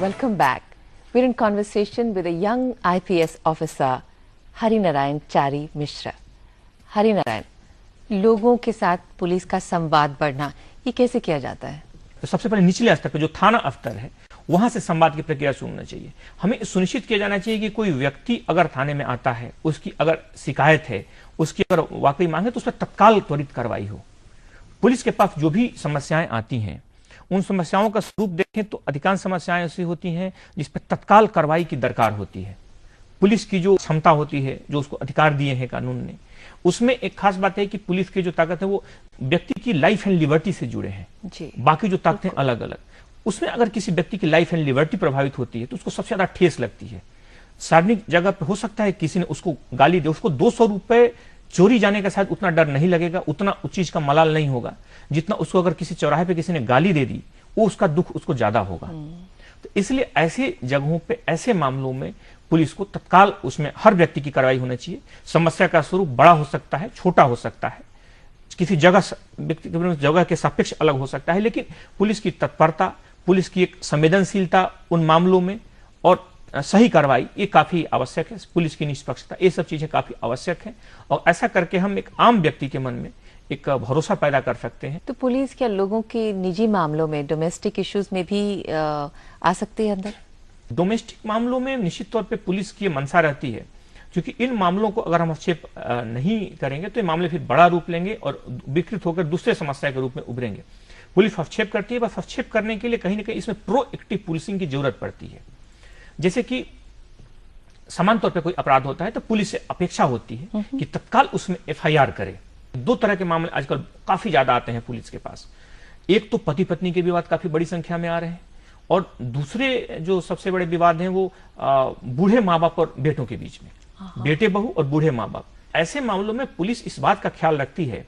Welcome back. We're in conversation with a young IPS officer, Harinarayan Chari Mishra. Harinarayan, लोगों के साथ police का संवाद बढ़ना, ये कैसे किया जाता है? तो सबसे पहले निचले स्तर पर जो थाना अफसर है वहां से संवाद की प्रक्रिया शुरू होना चाहिए. हमें सुनिश्चित किया जाना चाहिए कि कोई व्यक्ति अगर थाने में आता है, उसकी अगर शिकायत है, उसकी अगर वाकई मांग है, तो उस पर तत्काल त्वरित कार्रवाई हो. पुलिस के पास जो भी समस्याएं आती हैं, उन समस्याओं का स्वरूप देखें तो अधिकांश समस्याएं ऐसी होती हैं जिस पर तत्काल कार्रवाई की दरकार होती है. पुलिस की जो क्षमता होती है, जो उसको अधिकार दिए हैं कानून ने, उसमें एक खास बात है कि पुलिस की जो ताकत है वो व्यक्ति की लाइफ एंड लिबर्टी से जुड़े हैं. बाकी जो ताकतें अलग अलग. उसमें अगर किसी व्यक्ति की लाइफ एंड लिबर्टी प्रभावित होती है तो उसको सबसे ज्यादा ठेस लगती है. सार्वजनिक जगह पर हो सकता है किसी ने उसको गाली दे, उसको 200 रुपए चोरी जाने का शायद उतना डर नहीं लगेगा, उतना उस चीज का मलाल नहीं होगा जितना उसको अगर किसी चौराहे पे किसी ने गाली दे दी, वो उसका दुख उसको ज्यादा होगा. तो इसलिए ऐसे जगहों पे, ऐसे मामलों में पुलिस को तत्काल उसमें हर व्यक्ति की कार्रवाई होनी चाहिए. समस्या का स्वरूप बड़ा हो सकता है, छोटा हो सकता है, किसी जगह के सापेक्ष अलग हो सकता है, लेकिन पुलिस की तत्परता, पुलिस की एक संवेदनशीलता उन मामलों में और सही कार्रवाई, ये काफी आवश्यक है. पुलिस की निष्पक्षता, ये सब चीजें काफी आवश्यक है. और ऐसा करके हम एक आम व्यक्ति के मन में एक भरोसा पैदा कर सकते हैं. तो पुलिस क्या लोगों के निजी मामलों में, डोमेस्टिक इश्यूज में भी आ सकती है अंदर? डोमेस्टिक मामलों में निश्चित तौर पे पुलिस की मंशा रहती है, क्योंकि इन मामलों को अगर हम हस्तक्षेप नहीं करेंगे तो ये मामले फिर बड़ा रूप लेंगे और विकृत होकर दूसरे समस्या के रूप में उभरेंगे. पुलिस हस्तक्षेप करती है, बस हस्तक्षेप करने के लिए कहीं ना कहीं इसमें प्रोएक्टिव पुलिसिंग की जरूरत पड़ती है. जैसे कि समान तौर पे कोई अपराध होता है तो पुलिस से अपेक्षा होती है कि तत्काल उसमें FIR करे. 2 तरह के मामले आजकल काफी ज्यादा आते हैं पुलिस के पास. एक तो पति पत्नी के विवाद काफी बड़ी संख्या में आ रहे हैं, और दूसरे जो सबसे बड़े विवाद हैं वो बूढ़े माँ बाप और बेटों के बीच में, बेटे बहू और बूढ़े माँ बाप. ऐसे मामलों में पुलिस इस बात का ख्याल रखती है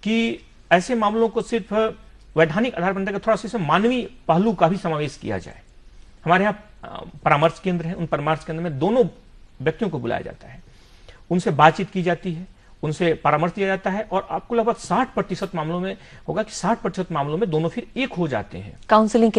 कि ऐसे मामलों को सिर्फ वैधानिक आधार पर थोड़ा सा मानवीय पहलू का भी समावेश किया जाए. हमारे यहाँ परामर्श केंद्र है, उन परामर्श केंद्र में दोनों व्यक्तियों को बुलाया जाता है, उनसे बातचीत की जाती है, उनसे परामर्श दिया जाता है, और आपको लगभग 60% मामलों में होगा कि 60% मामलों में दोनों फिर एक हो जाते हैं काउंसलिंग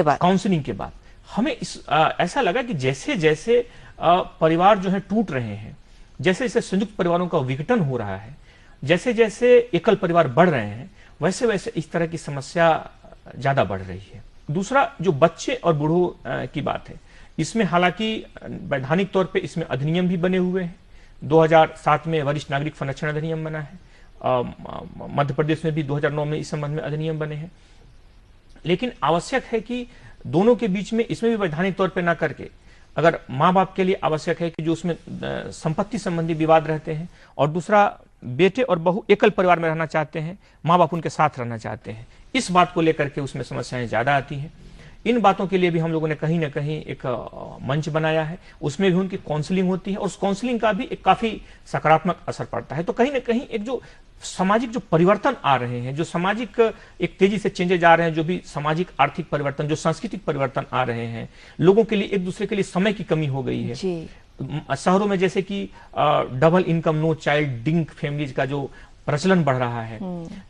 के बाद. हमें ऐसा लगा कि जैसे जैसे परिवार जो है टूट रहे हैं, जैसे जैसे संयुक्त परिवारों का विघटन हो रहा है, जैसे जैसे एकल परिवार बढ़ रहे हैं, वैसे वैसे इस तरह की समस्या ज्यादा बढ़ रही है. दूसरा जो बच्चे और बूढ़ों की बात है, इसमें हालांकि वैधानिक तौर पे इसमें अधिनियम भी बने हुए हैं. 2007 में वरिष्ठ नागरिक संरक्षण अधिनियम बना है. मध्य प्रदेश में भी 2009 में इस संबंध में अधिनियम बने हैं. लेकिन आवश्यक है कि दोनों के बीच में इसमें भी वैधानिक तौर पे ना करके, अगर माँ बाप के लिए आवश्यक है कि जो उसमें संपत्ति संबंधी विवाद रहते हैं, और दूसरा बेटे और बहू एकल परिवार में रहना चाहते हैं, माँ बाप उनके साथ रहना चाहते हैं, इस बात को लेकर के उसमें समस्याएं ज्यादा आती हैं. इन बातों के लिए भी हम लोगों ने कहीं ना कहीं एक मंच बनाया है. उसमें भी उनकी काउंसलिंग होती है, और उस काउंसलिंग का भी एक काफी सकारात्मक असर पड़ता है. तो कहीं ना कहीं एक जो सामाजिक जो परिवर्तन आ रहे हैं, जो सामाजिक एक तेजी से चेंजेज आ रहे हैं, जो भी सामाजिक आर्थिक परिवर्तन, जो सांस्कृतिक परिवर्तन आ रहे हैं, लोगों के लिए एक दूसरे के लिए समय की कमी हो गई है. शहरों में जैसे कि double income no child DINK families का जो प्रचलन बढ़ रहा है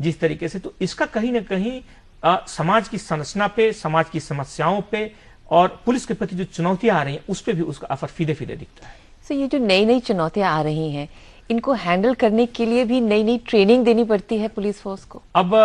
जिस तरीके से, तो इसका कहीं ना कहीं समाज की संरचना पे, समाज की समस्याओं पे और पुलिस के प्रति जो चुनौतियां आ रही हैं उस पे भी उसका असर फीदे फीदे दिखता है. तो ये जो नई नई चुनौतियां आ रही हैं, इनको हैंडल करने के लिए भी नई नई ट्रेनिंग देनी पड़ती है पुलिस फोर्स को. अब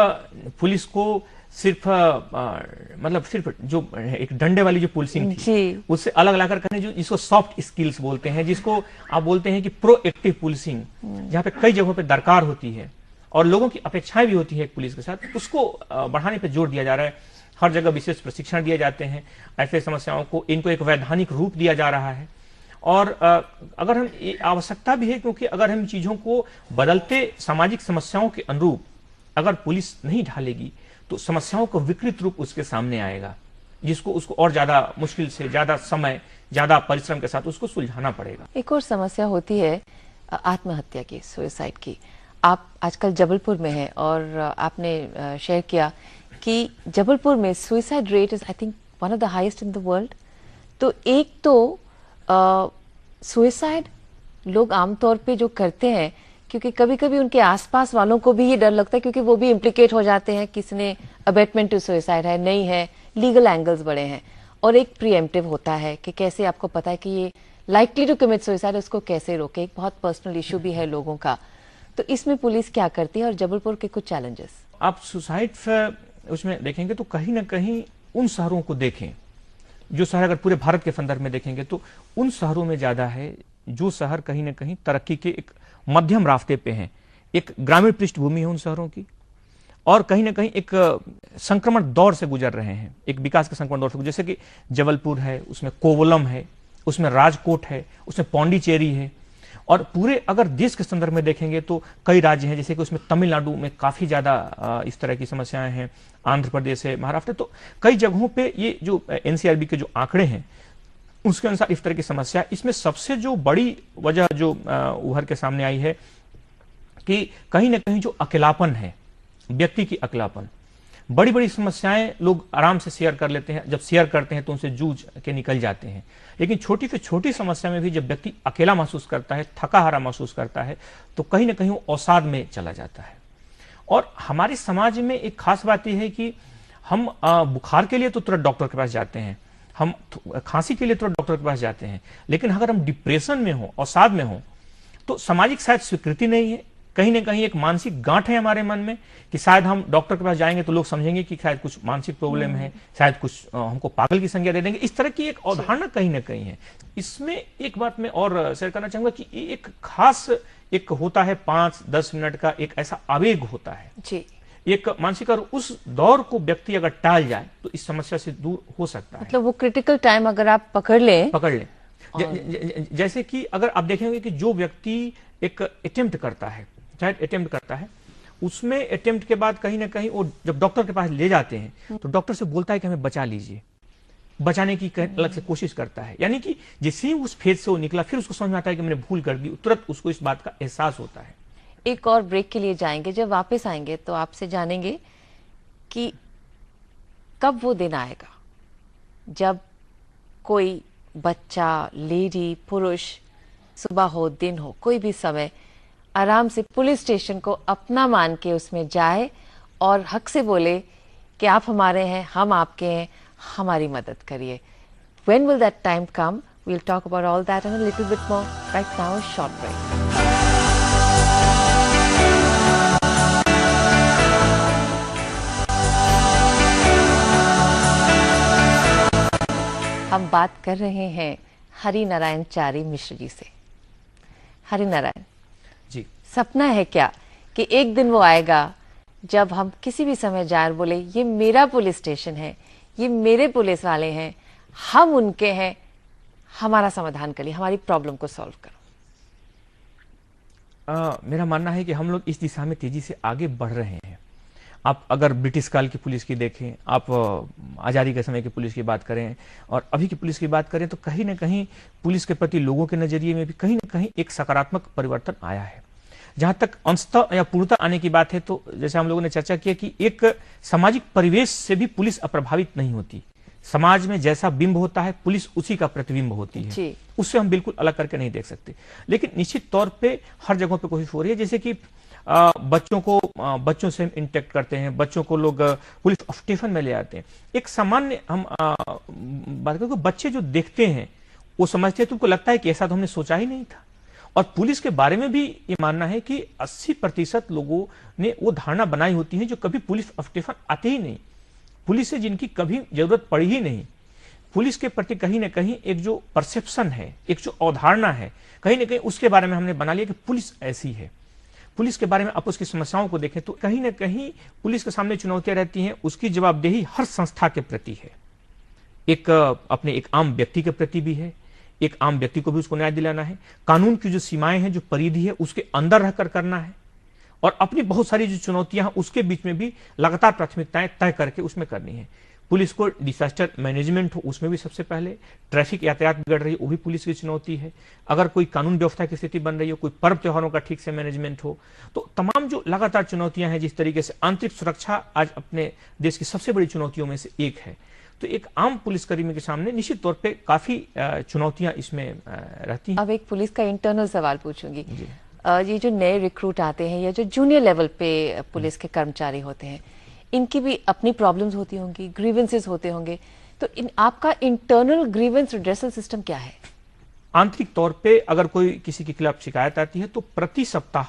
पुलिस को सिर्फ मतलब सिर्फ जो एक डंडे वाली जो पुलिसिंग थी उससे अलग लाकर करने, जो जिसको सॉफ्ट स्किल्स बोलते हैं, जिसको आप बोलते हैं कि प्रोएक्टिव पुलिसिंग, जहाँ पे कई जगहों पे दरकार होती है और लोगों की अपेक्षाएं भी होती है एक पुलिस के साथ, उसको बढ़ाने पे जोर दिया जा रहा है. हर जगह विशेष प्रशिक्षण दिए जाते हैं. ऐसे समस्याओं को, इनको एक वैधानिक रूप दिया जा रहा है. और अगर हम, आवश्यकता भी है, क्योंकि अगर हम चीजों को बदलते सामाजिक समस्याओं के अनुरूप अगर पुलिस नहीं ढालेगी तो समस्याओं को विकृत रूप उसके सामने आएगा, जिसको उसको और ज्यादा मुश्किल से, ज्यादा समय, ज्यादा परिश्रम के साथ उसको सुलझाना पड़ेगा. एक और समस्या होती है आत्महत्या की, सुसाइड की. आप आजकल जबलपुर में हैं और आपने शेयर किया कि जबलपुर में suicide rate is I think one of the highest in the world. तो एक तो सुसाइड लोग आमतौर पे जो करते हैं, क्योंकि कभी कभी उनके आसपास वालों को भी ये डर लगता है, क्योंकि वो भी इम्प्लीकेट हो जाते हैं, किसने अबेटमेंट टू सुसाइड है, नहीं है, लीगल एंगल्स बड़े हैं. और एक प्रीएम्प्टिव होता है कि कैसे आपको पता है कि ये लाइकली टू कमिट सुसाइड, उसको कैसे रोके, एक बहुत पर्सनल इशू भी है लोगों का। तो इसमें पुलिस क्या करती है और जबलपुर के कुछ चैलेंजेस? आप सुसाइड उसमें देखेंगे तो कहीं ना कहीं उन शहरों को देखें जो शहर, अगर पूरे भारत के संदर्भ में देखेंगे तो उन शहरों में ज्यादा है जो शहर कहीं ना कहीं तरक्की के एक मध्यम रास्ते पे हैं। एक ग्रामीण पृष्ठभूमि है उन शहरों की, और कहीं ना कहीं एक संक्रमण दौर से गुजर रहे हैं, एक विकास के संक्रमण दौर से, जैसे कि जबलपुर है, उसमें कोवलम है, उसमें राजकोट है, उसमें पौंडीचेरी है, और पूरे अगर देश के संदर्भ में देखेंगे तो कई राज्य हैं, जैसे कि उसमें तमिलनाडु में काफी ज्यादा इस तरह की समस्याएं हैं, आंध्र प्रदेश है, महाराष्ट्र। तो कई जगहों पे ये जो एनसीआरबी के जो आंकड़े हैं उसके अनुसार इस तरह की समस्या। इसमें सबसे जो बड़ी वजह जो उभर के सामने आई है कि कहीं ना कहीं जो अकेलापन है, व्यक्ति की अकेलापन, बड़ी बड़ी समस्याएं लोग आराम से शेयर कर लेते हैं, जब शेयर करते हैं तो उनसे जूझ के निकल जाते हैं, लेकिन छोटी से छोटी समस्या में भी जब व्यक्ति अकेला महसूस करता है, थका हारा महसूस करता है, तो कहीं ना कहीं वो अवसाद में चला जाता है। और हमारे समाज में एक खास बात यह है कि हम बुखार के लिए तो तुरंत डॉक्टर के पास जाते हैं, हम खांसी के लिए तुरंत डॉक्टर के पास जाते हैं, लेकिन अगर हम डिप्रेशन में हो, अवसाद में हो, तो सामाजिक शायद स्वीकृति नहीं है, कहीं ना कहीं एक मानसिक गांठ है हमारे मन में कि शायद हम डॉक्टर के पास जाएंगे तो लोग समझेंगे कि शायद कुछ मानसिक प्रॉब्लम है, शायद कुछ हमको पागल की संज्ञा दे देंगे। इस तरह की एक अवधारणा कहीं ना कहीं है। इसमें एक बात मैं और शेयर करना चाहूंगा कि एक खास एक होता है 5-10 मिनट का एक ऐसा आवेग होता है जी, एक मानसिक, और उस दौर को व्यक्ति अगर टाल जाए तो इस समस्या से दूर हो सकता है। मतलब वो क्रिटिकल टाइम अगर आप पकड़ लें जैसे कि अगर आप देखेंगे कि जो व्यक्ति एक अटेम्प्ट करता है, चाहे अटेम्प्ट करता है, उसमें अटेम्प्ट के बाद कहीं ना कहीं वो जब डॉक्टर के पास ले जाते हैं तो डॉक्टर से बोलता है कि हमें बचा लीजिए, बचाने की अलग से कोशिश करता है। यानी कि जैसे ही उस फेज से वो निकला फिर उसको समझ में आता है कि मैंने भूल कर दी, तुरंत उसको इस बात का एहसास होता है। एक और ब्रेक के लिए जाएंगे, जब वापस आएंगे तो आपसे जानेंगे कि कब वो दिन आएगा जब कोई बच्चा, लेडी, पुरुष, सुबह हो, दिन हो, कोई भी समय आराम से पुलिस स्टेशन को अपना मान के उसमें जाए और हक से बोले कि आप हमारे हैं, हम आपके हैं, हमारी मदद करिए। When will that time come? We'll talk about all that and a little bit more. Right now, a short break. हम बात कर रहे हैं हरि नारायण चारी मिश्र जी से। हरि नारायण जी, सपना है क्या कि एक दिन वो आएगा जब हम किसी भी समय जाए और बोले ये मेरा पुलिस स्टेशन है, ये मेरे पुलिस वाले हैं, हम उनके हैं, हमारा समाधान करिए, हमारी प्रॉब्लम को सॉल्व करो। मेरा मानना है कि हम लोग इस दिशा में तेजी से आगे बढ़ रहे हैं। आप अगर ब्रिटिश काल की पुलिस की देखें, आप आज़ादी के समय की पुलिस की बात करें और अभी की पुलिस की बात करें, तो कहीं ना कहीं पुलिस के प्रति लोगों के नजरिए में भी कहीं ना कहीं एक सकारात्मक परिवर्तन आया है। जहां तक अंशतः या पूर्णतः आने की बात है तो जैसे हम लोगों ने चर्चा की कि एक सामाजिक परिवेश से भी पुलिस अप्रभावित नहीं होती। समाज में जैसा बिंब होता है पुलिस उसी का प्रतिबिंब होती है, उससे हम बिल्कुल अलग करके नहीं देख सकते। लेकिन निश्चित तौर पे हर जगह पे कोशिश हो रही है, जैसे कि बच्चों से हम इंटरेक्ट करते हैं, बच्चों को लोग पुलिस स्टेशन में ले आते हैं। एक सामान्य हम बात करें, बच्चे जो देखते हैं वो समझते हैं, तो उनको लगता है कि ऐसा तो हमने सोचा ही नहीं था। और पुलिस के बारे में भी ये मानना है कि 80% लोगों ने वो धारणा बनाई होती है जो कभी पुलिस स्टेशन आते ही नहीं, पुलिस से जिनकी कभी जरूरत पड़ी ही नहीं। पुलिस के प्रति कहीं ना कहीं एक जो परसेप्शन है, एक जो अवधारणा है, कहीं ना कहीं उसके बारे में हमने बना लिया कि पुलिस ऐसी है। पुलिस के बारे में आप उसकी समस्याओं को देखें तो कहीं ना कहीं पुलिस के सामने चुनौतियां रहती हैं, उसकी जवाबदेही हर संस्था के प्रति है, एक अपने एक आम व्यक्ति के प्रति भी है। एक आम व्यक्ति को भी उसको न्याय दिलाना है, कानून की जो सीमाएं हैं, जो परिधि है, उसके अंदर रहकर करना है, और अपनी बहुत सारी जो चुनौतियां हैं उसके बीच में भी लगातार प्राथमिकताएं तय करके उसमें करनी है। पुलिस को डिजास्टर मैनेजमेंट हो, उसमें भी सबसे पहले ट्रैफिक यातायात बिगड़ रही है, वो भी पुलिस की चुनौती है। अगर कोई कानून व्यवस्था की स्थिति बन रही हो, कोई पर्व त्योहारों का ठीक से मैनेजमेंट हो, तो तमाम जो लगातार चुनौतियां हैं, जिस तरीके से आंतरिक सुरक्षा आज अपने देश की सबसे बड़ी चुनौतियों में से एक है, तो एक आम पुलिसकर्मी के सामने निश्चित तौर पे काफी चुनौतियां इसमें रहती हैं। अब एक पुलिस का इंटरनल सवाल पूछूंगी, ये जो नए रिक्रूट आते हैं या जो जूनियर लेवल पे पुलिस के कर्मचारी होते हैं, इनकी भी अपनी प्रॉब्लम्स होती होंगी, ग्रीवेंसेस होते होंगे, तो आपका इंटरनल ग्रीवेंस रिड्रेसल सिस्टम क्या है? आंतरिक तौर पे अगर कोई किसी के खिलाफ शिकायत आती है तो प्रति सप्ताह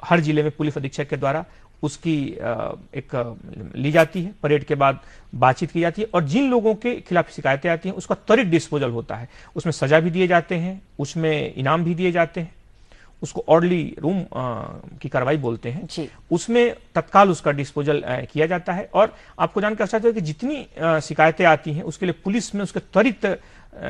हर जिले में पुलिस अधीक्षक के द्वारा उसकी ली जाती है, परेड के बाद बातचीत की जाती है, और जिन लोगों के खिलाफ शिकायतें आती हैं उसका त्वरित डिस्पोजल होता है। उसमें सजा भी दिए जाते हैं, उसमें इनाम भी दिए जाते हैं, उसको ऑर्डरली रूम की कार्रवाई बोलते हैं जी। उसमें तत्काल उसका डिस्पोजल किया जाता है। और आपको जानकर अच्छा है कि जितनी शिकायतें आती हैं उसके लिए पुलिस में उसके त्वरित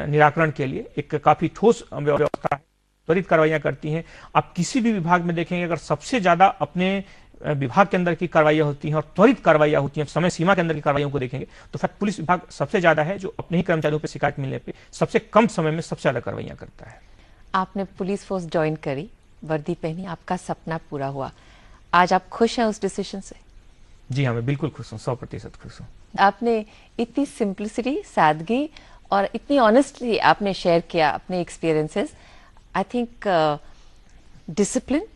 निराकरण के लिए एक काफी ठोस व्यवस्था है, त्वरित कार्रवाइयां करती हैं। आप किसी भी विभाग में देखेंगे, अगर सबसे ज्यादा अपने विभाग के अंदर की कार्रवाइयां होती हैं और त्वरित कार्रवाइयां होती हैं, समय सीमा के अंदर की कार्रवाइयों को देखेंगे तो फैक्ट पुलिस विभाग सबसे ज्यादा है जो अपने ही कर्मचारियों पर शिकायत मिलने पे सबसे कम समय में सबसे ज्यादा कार्रवाइयां करता है। आपने पुलिस फोर्स ज्वाइन करी, वर्दी पहनी, आपका सपना पूरा हुआ, आज आप खुश हैं उस डिसीजन से? जी हाँ, मैं बिल्कुल खुश हूँ, 100% खुश हूँ। आपने इतनी सिंप्लिसिटी, सादगी और इतनी ऑनेस्टली आपने शेयर किया अपने एक्सपीरियंसेस। आई थिंक डिसिप्लिन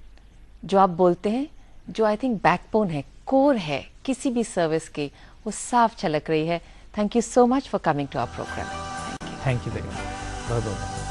जो आप बोलते हैं, जो आई थिंक बैकबोन है, कोर है किसी भी सर्विस की, वो साफ झलक रही है। Thank you so much for coming to our programme. Thank you very much. बहुत बहुत